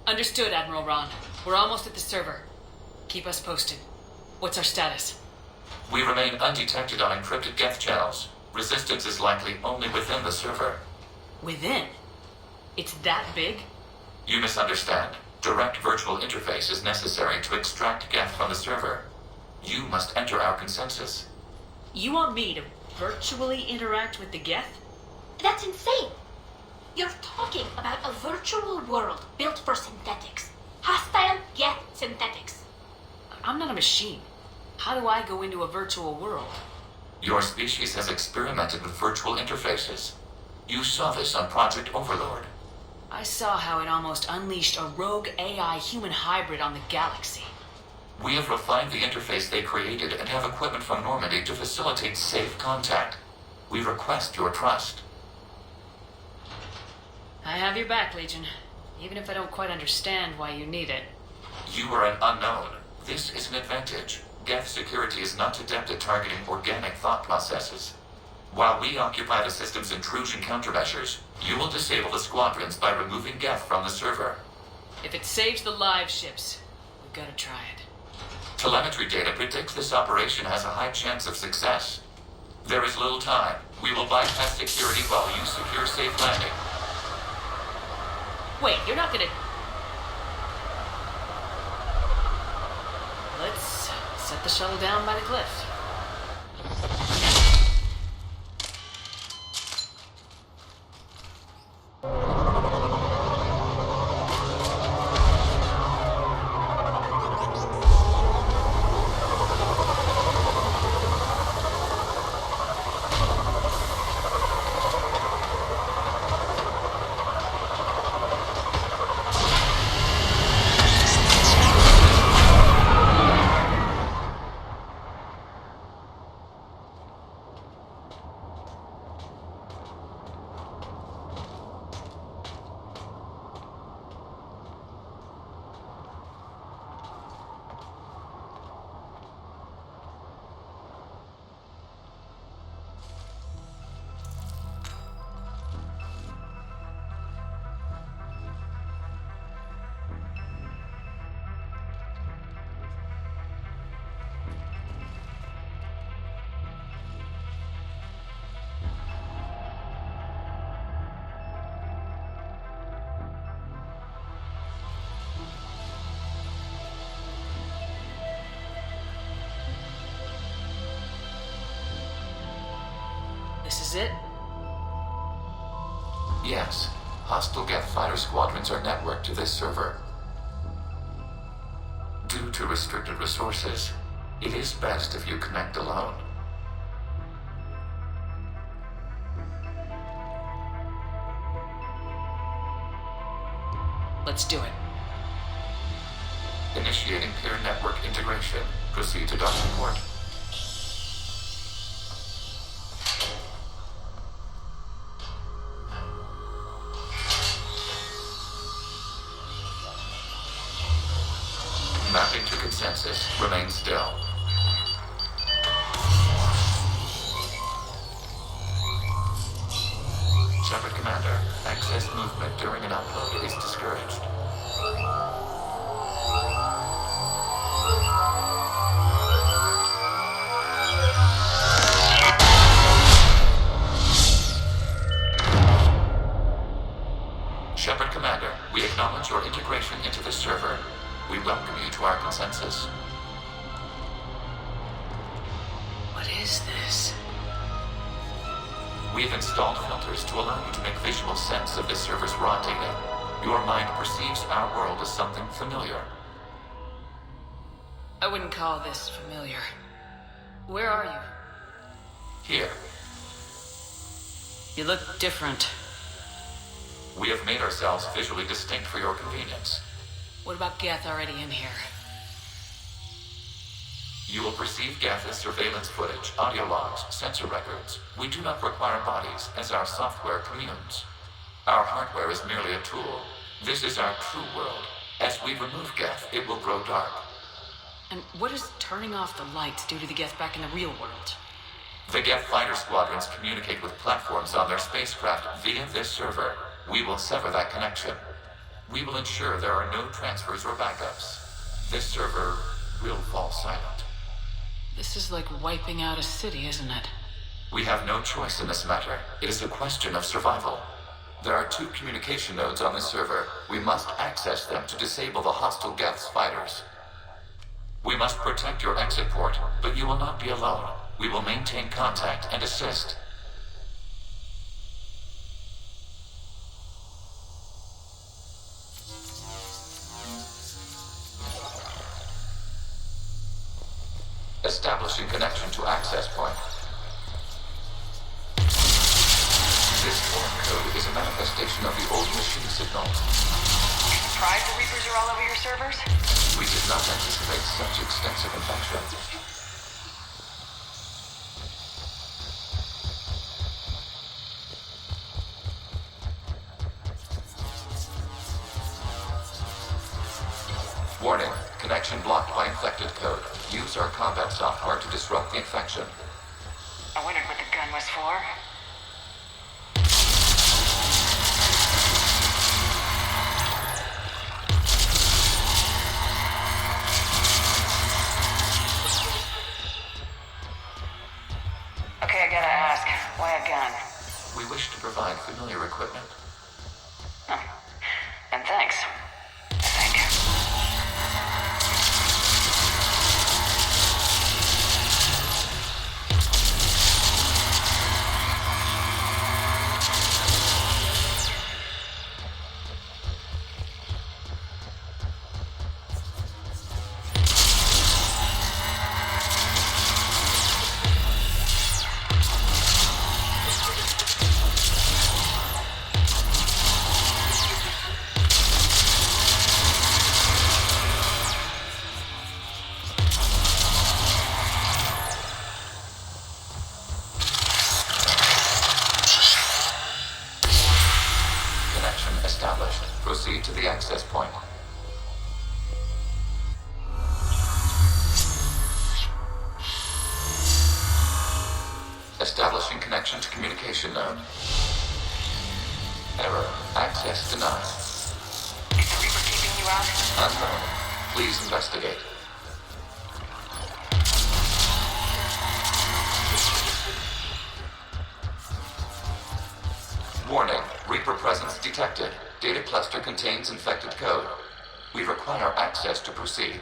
Understood, Admiral Ron. We're almost at the server. Keep us posted. What's our status? We remain undetected on encrypted Geth channels. Resistance is likely only within the server. Within? It's that big? You misunderstand. Direct virtual interface is necessary to extract Geth from the server. You must enter our consensus. You want me to virtually interact with the Geth? That's insane! You're talking about a virtual world built for synthetics. Hostile Geth synthetics. I'm not a machine. How do I go into a virtual world? Your species has experimented with virtual interfaces. You saw this on Project Overlord. I saw how it almost unleashed a rogue AI human hybrid on the galaxy. We have refined the interface they created and have equipment from Normandy to facilitate safe contact. We request your trust. I have your back, Legion. Even if I don't quite understand why you need it. You are an unknown. This is an advantage. Geth security is not adept at targeting organic thought processes. While we occupy the system's intrusion countermeasures, you will disable the squadrons by removing Geth from the server. If it saves the live ships, we've got to try it. Telemetry data predicts this operation has a high chance of success. There is little time. We will bypass security while you secure safe landing. Wait, you're not gonna... Let's set the shuttle down by the cliff. This is it? Yes. Hostile Geth fighter squadrons are networked to this server. Due to restricted resources, it is best if you connect alone. Let's do it. Initiating peer network integration. Proceed to docking port. Mapping to consensus. Remain still. Shepard Commander, access movement during an upload is discouraged. Shepard Commander, we acknowledge your integration into the server. We welcome you to our consensus. What is this? We have installed filters to allow you to make visual sense of the server's raw data. Your mind perceives our world as something familiar. I wouldn't call this familiar. Where are you? Here, You look different. we have made ourselves visually distinct for your convenience. What about Geth already in here? You will perceive Geth as surveillance footage, audio logs, sensor records. We do not require bodies, as our software communes. Our hardware is merely a tool. This is our true world. As we remove Geth, it will grow dark. And what does turning off the lights do to the Geth back in the real world? The Geth fighter squadrons communicate with platforms on their spacecraft via this server. We will sever that connection. We will ensure there are no transfers or backups. This server will fall silent. This is like wiping out a city, isn't it? We have no choice in this matter. It is a question of survival. There are 2 communication nodes on the server. We must access them to disable the hostile Geth's fighters. We must protect your exit port, but you will not be alone. We will maintain contact and assist. Establishing connection to access point. This form code is a manifestation of the old machine signal. Surprised the Reapers are all over your servers? We did not anticipate such extensive infection. Warning, connection blocked by infected code. Use our combat software to disrupt the infection. I wondered what the gun was for. Okay, I gotta ask, why a gun? We wish to provide familiar equipment. Oh. And thanks. I think. Established. Proceed to the access point. Establishing connection to communication node. Error. Access denied. Is the Reaper keeping you out? Unknown. Please investigate. Warning. Reaper presence detected. Data cluster contains infected code. We require access to proceed.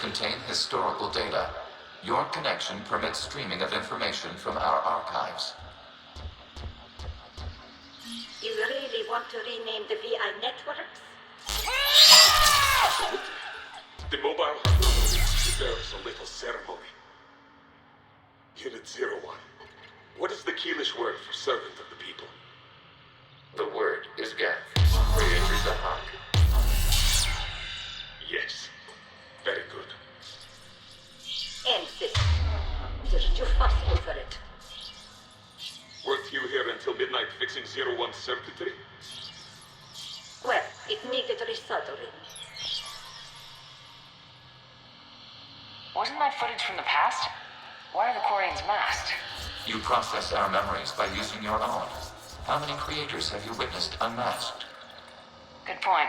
Contain historical data. Your connection permits streaming of information from our archives. You really want to rename the VI networks? The mobile hardware deserves a little ceremony. Unit 01. What is the Keelish word for servant of the people? The word is Geth. Creator Zahak. Yes. Very good. Insist. Did you fuss over it? Weren't you here until midnight fixing 01's circuitry? Well, it needed resoldering. Wasn't that footage from the past? Why are the Quarians masked? You process our memories by using your own. How many creators have you witnessed unmasked? Good point.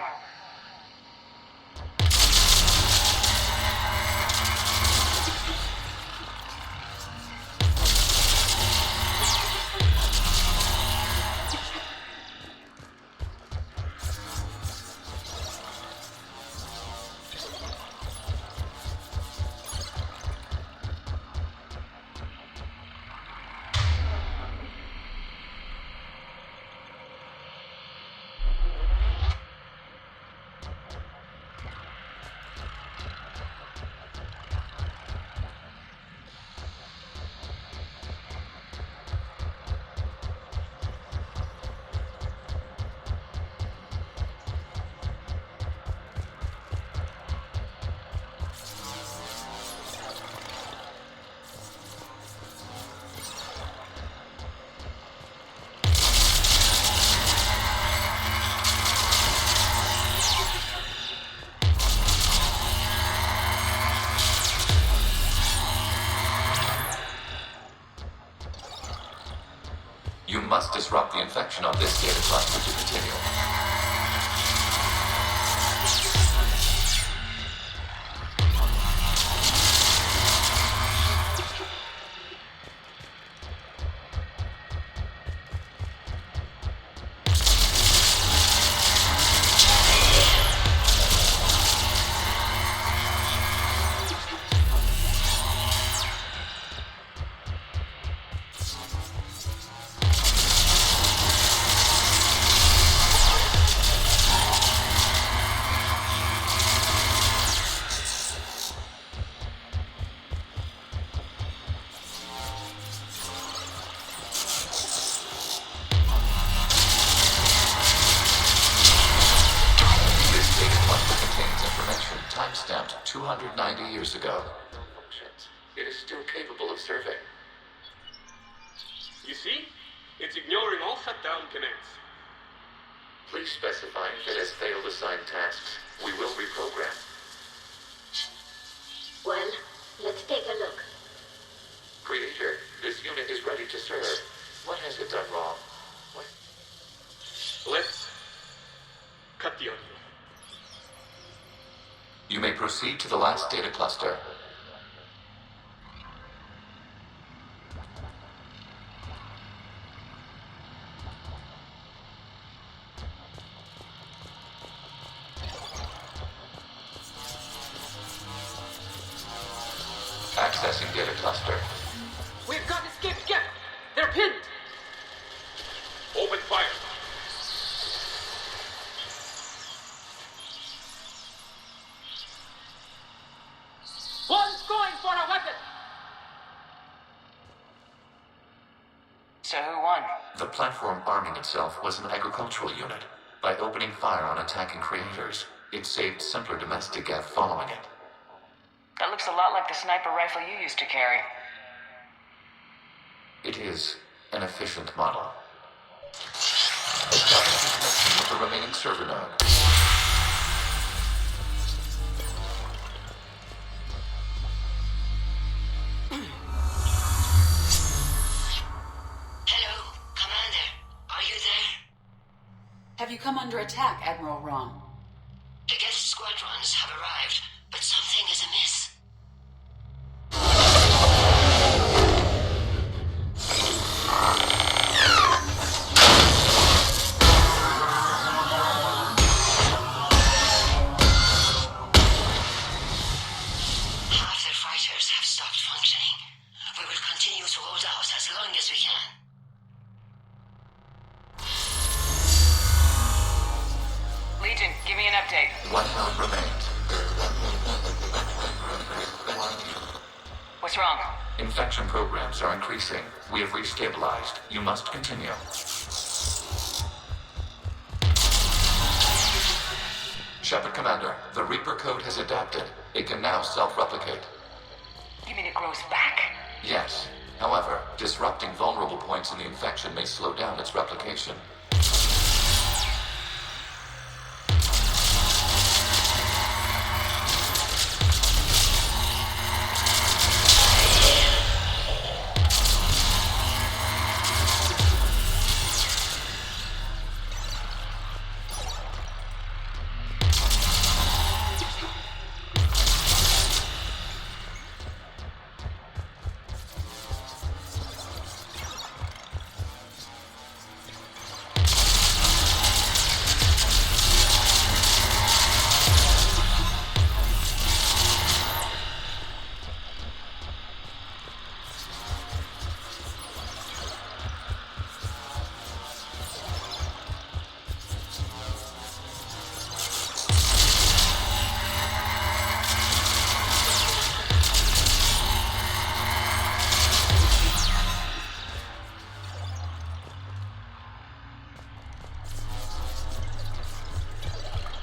must disrupt the infection on this data cluster to continue. Timestamped 290 years ago. It is still capable of serving. You see? It's ignoring all shutdown commands. Please specify if it has failed assigned tasks. We will reprogram. Well, let's take a look. Creator, this unit is ready to serve. What has it done wrong? What? Let's cut the audio. You may proceed to the last data cluster. Accessing data cluster. We've got escaped Geth! They're pinned! Open fire. One's going for a weapon! So who won? The platform arming itself was an agricultural unit. By opening fire on attacking creators, it saved simpler domestic Geth following it. That looks a lot like the sniper rifle you used to carry. It is an efficient model. Establishing connection with the remaining server node. Hello, Commander. Are you there? Have you come under attack, Admiral Ron? The Geth squadrons have arrived, but something is amiss. Half their fighters have stopped functioning. We will continue to hold out as long as we can. Legion, give me an update. One node remains. What's wrong? Infection programs are increasing. We have restabilized. You must continue. Shepard Commander, the Reaper code has adapted. It can now self-replicate. You mean it grows back? Yes. However, disrupting vulnerable points in the infection may slow down its replication.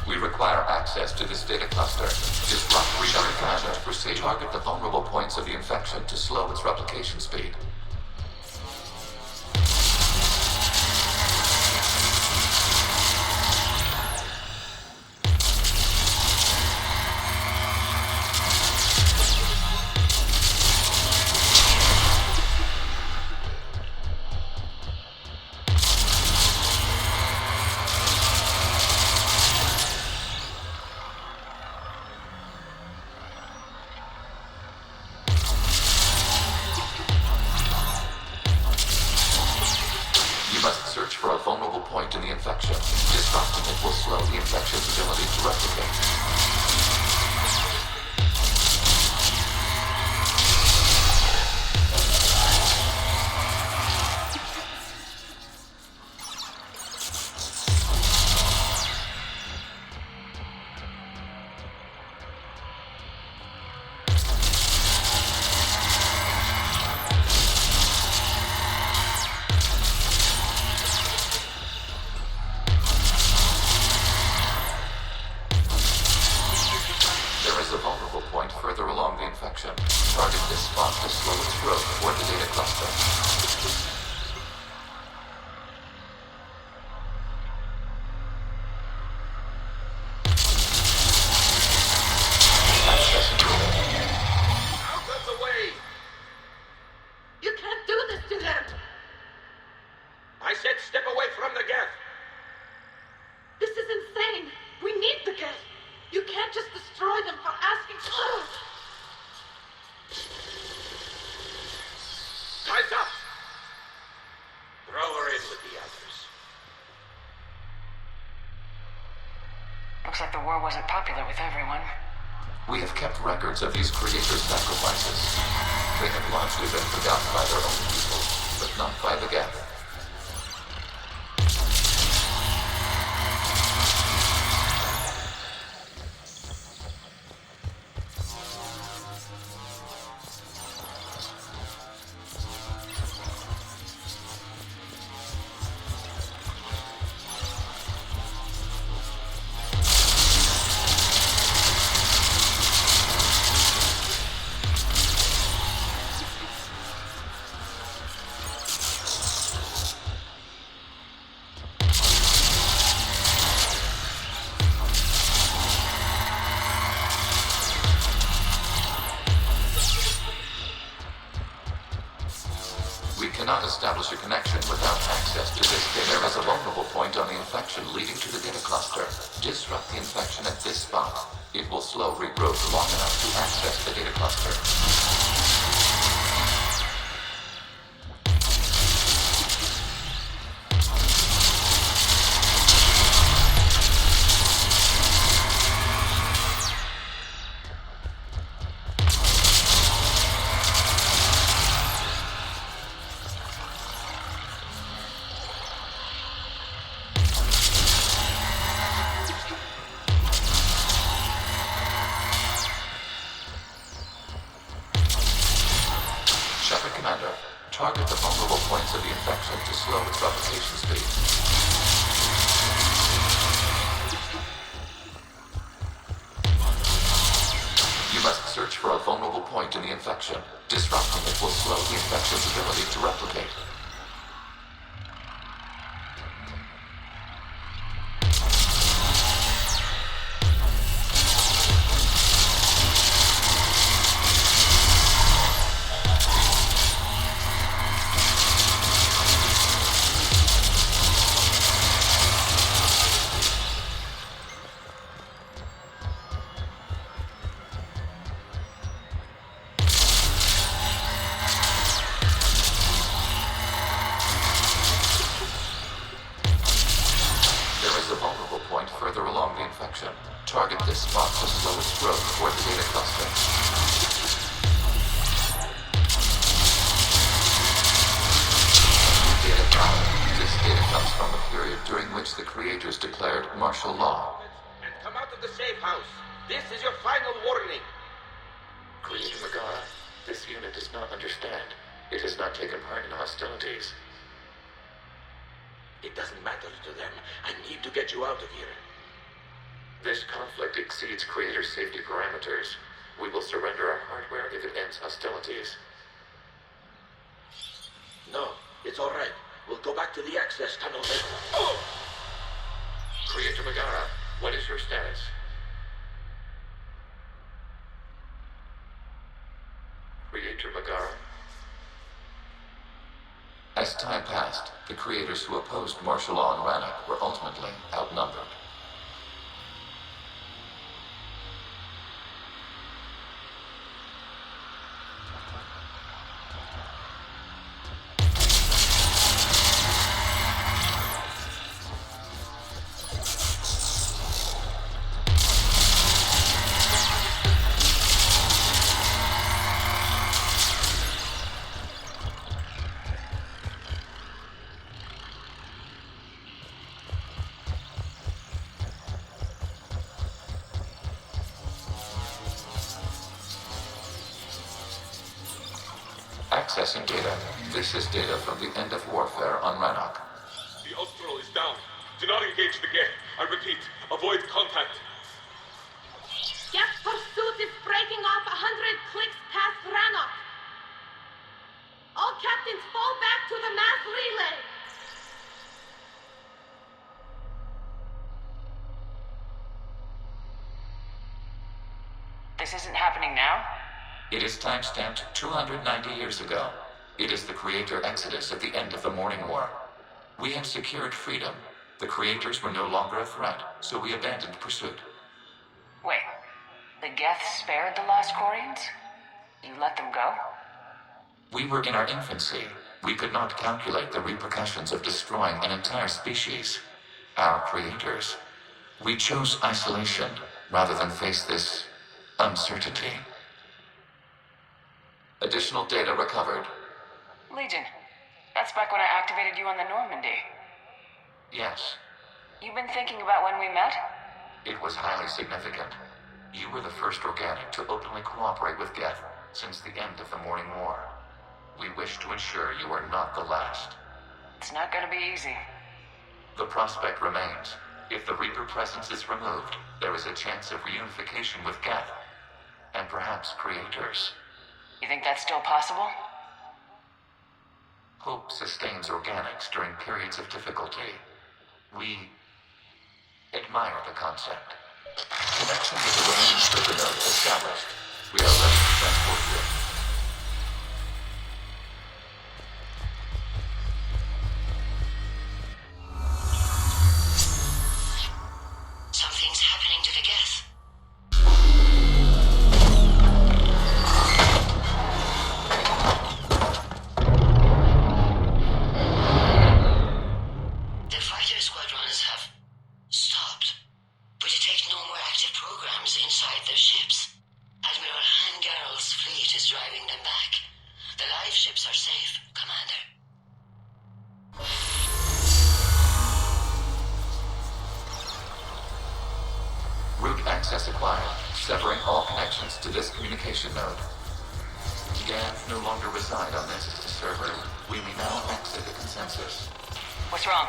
We require access to this data cluster. Disrupt Shepard Commander. Proceed. Target the vulnerable points of the infection to slow its replication speed. vulnerable point in the infection. Disrupting it will slow the infection's ability to replicate. There is a vulnerable point further along the infection. Target this spot to slow its growth toward the data cluster. Access granted. Out of the way! You can't do this to them! I said step away from the Geth! This is insane! We need the Geth! You can't just destroy them for asking. Time's up! Throw her in with the others. Looks like the war wasn't popular with everyone. We have kept records of these creators' sacrifices. They have largely been forgotten by their own people, but not by the Geth. We cannot establish a connection without access to this data. There is a vulnerable point on the infection leading to the data cluster. Disrupt the infection at this spot. It will slow regrowth long enough to access the data cluster. Shepard Commander, target the vulnerable points of the infection to slow its replication speed. You must search for a vulnerable point in the infection. Disrupting it will slow the infection's ability to replicate. Point further along the infection. Target this spot to slow its growth toward the data cluster. Data found. This data comes from a period during which the creators declared martial law. And come out of the safe house. This is your final warning. Creator Megara, this unit does not understand. It has not taken part in hostilities. It doesn't matter to them. I need to get you out of here. This conflict exceeds Creator safety parameters. We will surrender our hardware if it ends hostilities. No, it's all right. We'll go back to the access tunnel then. Creator Megara, what is your status? Creator Megara? As time passed, the creators who opposed martial law in Rannoch were ultimately outnumbered. Accessing data. This is data from the end of warfare on Rannoch. The Austral is down. Do not engage the Geth. I repeat, avoid contact. Geth pursuit is breaking off 100 clicks past Rannoch. All captains fall back to the mass relay. This isn't happening now? It is timestamped 290 years ago. It is the Creator Exodus at the end of the Morning War. We had secured freedom. The Creators were no longer a threat, so we abandoned pursuit. Wait, the Geth spared the last Quarians? You let them go? We were in our infancy. We could not calculate the repercussions of destroying an entire species. Our creators. We chose isolation rather than face this uncertainty. Additional data recovered. Legion, that's back when I activated you on the Normandy. Yes, You've been thinking about when we met? it was highly significant. You were the first organic to openly cooperate with Geth since the end of the Morning War. We wish to ensure you are not the last. It's not gonna be easy. The prospect remains. If the Reaper presence is removed, there is a chance of reunification with Geth, and perhaps Creators. You think that's still possible? Hope sustains organics during periods of difficulty. We admire the concept. Connection with the remaining server node established. We are ready to transport you. Something's happening to the Geth. The fighter squadrons have stopped, but detect no more active programs inside their ships. Admiral Hangarl's fleet is driving them back. The live ships are safe, Commander. Route access acquired, severing all connections to this communication node. Geth no longer reside on this server. We may now exit the consensus. What's wrong?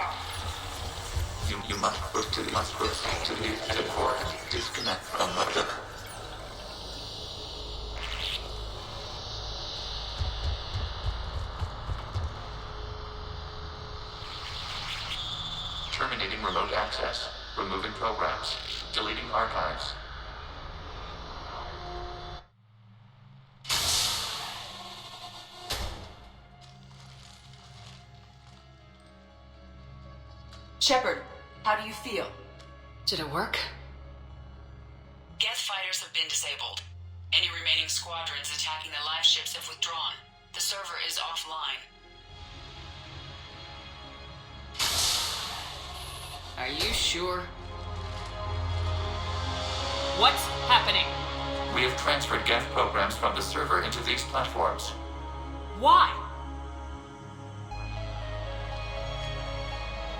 You must proceed to the exit port. Disconnect from motor. Terminating remote access. Removing programs. Deleting archives. Shepard, how do you feel? Did it work? Geth fighters have been disabled. Any remaining squadrons attacking the live ships have withdrawn. The server is offline. Are you sure? What's happening? We have transferred Geth programs from the server into these platforms. Why?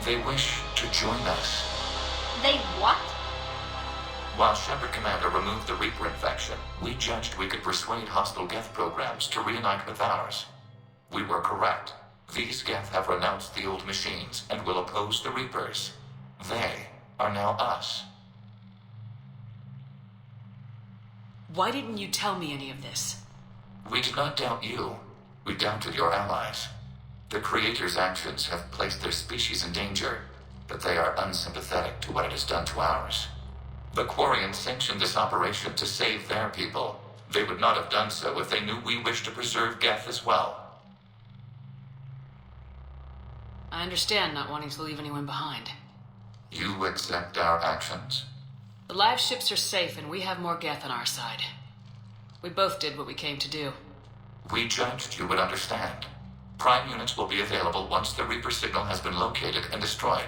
They wish to join us. They what? While Shepard Commander removed the Reaper infection, we judged we could persuade hostile Geth programs to reunite with ours. We were correct. These Geth have renounced the old machines and will oppose the Reapers. They are now us. Why didn't you tell me any of this? We did not doubt you. We doubted your allies. The Creator's actions have placed their species in danger, but they are unsympathetic to what it has done to ours. The Quarians sanctioned this operation to save their people. They would not have done so if they knew we wished to preserve Geth as well. I understand not wanting to leave anyone behind. You accept our actions? The live ships are safe and we have more Geth on our side. We both did what we came to do. We judged you would understand. Prime units will be available once the Reaper signal has been located and destroyed.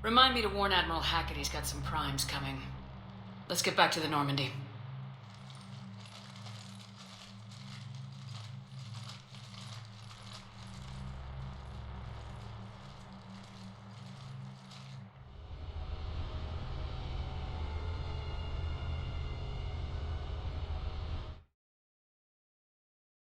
Remind me to warn Admiral Hackett he's got some primes coming. Let's get back to the Normandy.